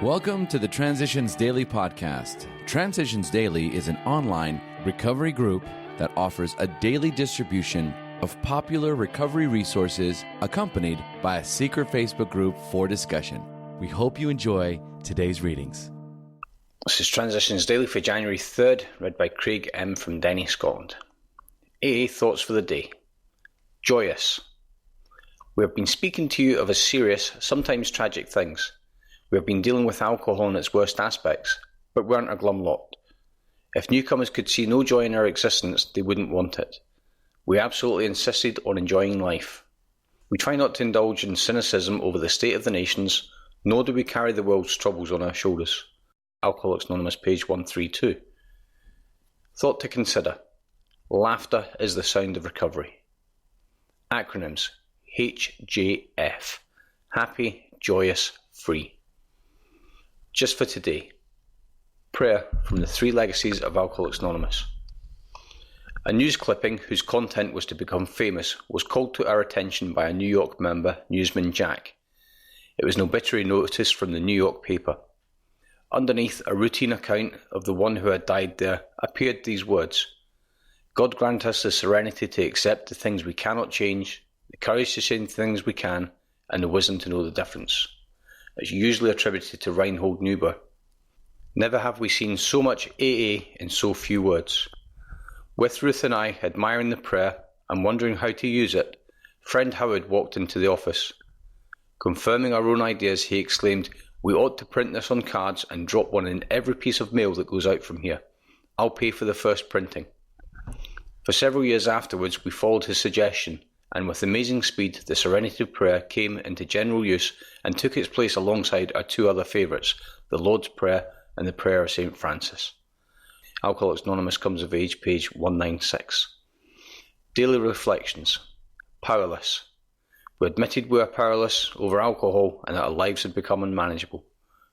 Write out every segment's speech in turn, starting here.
Welcome to the Transitions Daily podcast. Transitions Daily is an online recovery group that offers a daily distribution of popular recovery resources accompanied by a secret Facebook group for discussion. We hope you enjoy today's readings. This is Transitions Daily for January 3rd, read by Craig M. from Denny, Scotland. AA Thoughts for the Day. Joyous. We have been speaking to you of a serious, sometimes tragic things. We have been dealing with alcohol in its worst aspects, but we aren't a glum lot. If newcomers could see no joy in our existence, they wouldn't want it. We absolutely insisted on enjoying life. We try not to indulge in cynicism over the state of the nations, nor do we carry the world's troubles on our shoulders. Alcoholics Anonymous, page 132. Thought to consider. Laughter is the sound of recovery. Acronyms. HJF. Happy, joyous, free. Just for today. Prayer from the Three Legacies of Alcoholics Anonymous. A news clipping whose content was to become famous was called to our attention by a New York member, newsman Jack. It was an obituary notice from the New York paper. Underneath a routine account of the one who had died there appeared these words: God grant us the serenity to accept the things we cannot change, the courage to say the things we can, and the wisdom to know the difference. It's usually attributed to Reinhold Niebuhr. Never have we seen so much AA in so few words. With Ruth and I admiring the prayer and wondering how to use it, friend Howard walked into the office. Confirming our own ideas, he exclaimed, "We ought to print this on cards and drop one in every piece of mail that goes out from here. I'll pay for the first printing." For several years afterwards, we followed his suggestion, and with amazing speed, the Serenity Prayer came into general use and took its place alongside our two other favourites, the Lord's Prayer and the Prayer of St. Francis. Alcoholics Anonymous comes of age, page 196. Daily Reflections. Powerless. We admitted we were powerless over alcohol and that our lives had become unmanageable.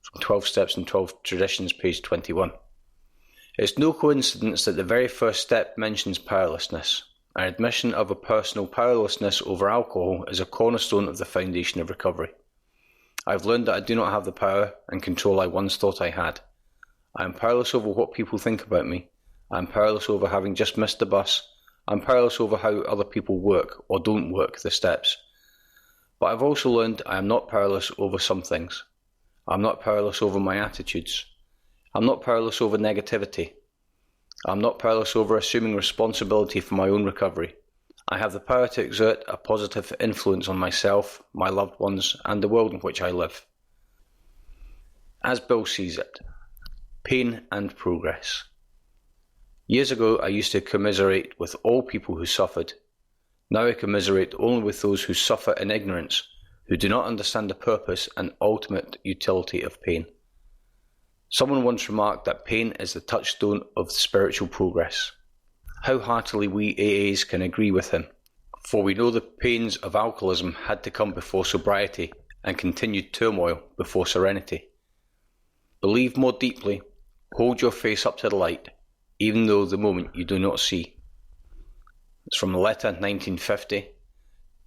From 12 Steps and 12 Traditions, page 21. It's no coincidence that the very first step mentions powerlessness. Our admission of a personal powerlessness over alcohol is a cornerstone of the foundation of recovery. I've learned that I do not have the power and control I once thought I had. I am powerless over what people think about me. I am powerless over having just missed the bus. I am powerless over how other people work or don't work the steps. But I've also learned I am not powerless over some things. I'm not powerless over my attitudes. I'm not powerless over negativity. I'm not powerless over assuming responsibility for my own recovery. I have the power to exert a positive influence on myself, my loved ones, and the world in which I live. As Bill sees it. Pain and progress. Years ago, I used to commiserate with all people who suffered. Now I commiserate only with those who suffer in ignorance, who do not understand the purpose and ultimate utility of pain. Someone once remarked that pain is the touchstone of spiritual progress. How heartily we AAs can agree with him, for we know the pains of alcoholism had to come before sobriety and continued turmoil before serenity. Believe more deeply, hold your face up to the light, even though the moment you do not see. It's from a letter 1950,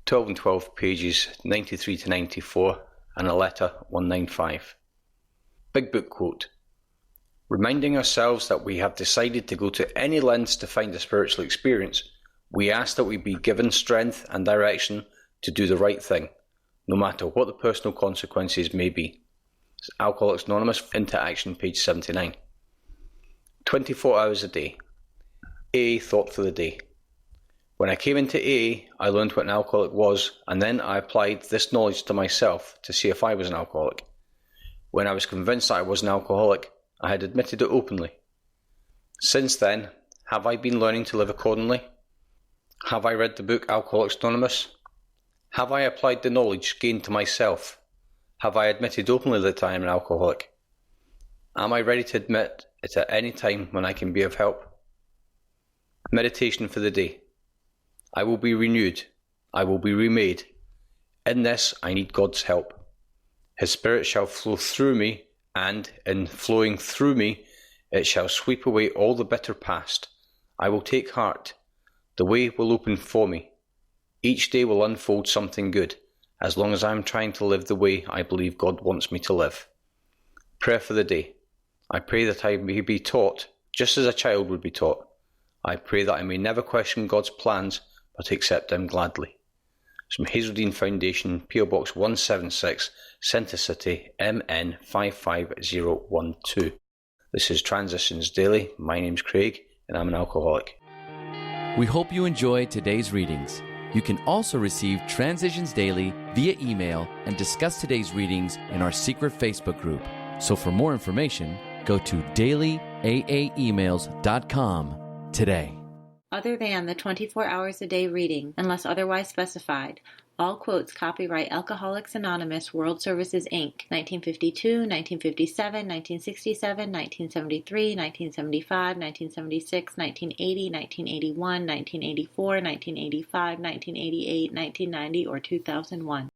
12 and 12 pages 93 to 94, and a letter 195. Big Book quote. Reminding ourselves that we have decided to go to any lengths to find a spiritual experience, we ask that we be given strength and direction to do the right thing, no matter what the personal consequences may be. It's Alcoholics Anonymous, Into Action, page 79. 24 hours a day. AA Thought for the Day. When I came into AA, I learned what an alcoholic was, and then I applied this knowledge to myself to see if I was an alcoholic. When I was convinced that I was an alcoholic, I had admitted it openly. Since then, have I been learning to live accordingly? Have I read the book Alcoholics Anonymous? Have I applied the knowledge gained to myself? Have I admitted openly that I am an alcoholic? Am I ready to admit it at any time when I can be of help? Meditation for the day. I will be renewed. I will be remade. In this, I need God's help. His Spirit shall flow through me, and, in flowing through me, it shall sweep away all the bitter past. I will take heart. The way will open for me. Each day will unfold something good, as long as I am trying to live the way I believe God wants me to live. Prayer for the day. I pray that I may be taught, just as a child would be taught. I pray that I may never question God's plans, but accept them gladly. It's from Hazeldean Foundation, PO Box 176, Centre City, MN 55012. This is Transitions Daily. My name's Craig, and I'm an alcoholic. We hope you enjoyed today's readings. You can also receive Transitions Daily via email and discuss today's readings in our secret Facebook group. So for more information, go to dailyaaemails.com today. Other than the 24 hours a day reading, unless otherwise specified, all quotes copyright Alcoholics Anonymous World Services, Inc., 1952, 1957, 1967, 1973, 1975, 1976, 1980, 1981, 1984, 1985, 1988, 1990, or 2001.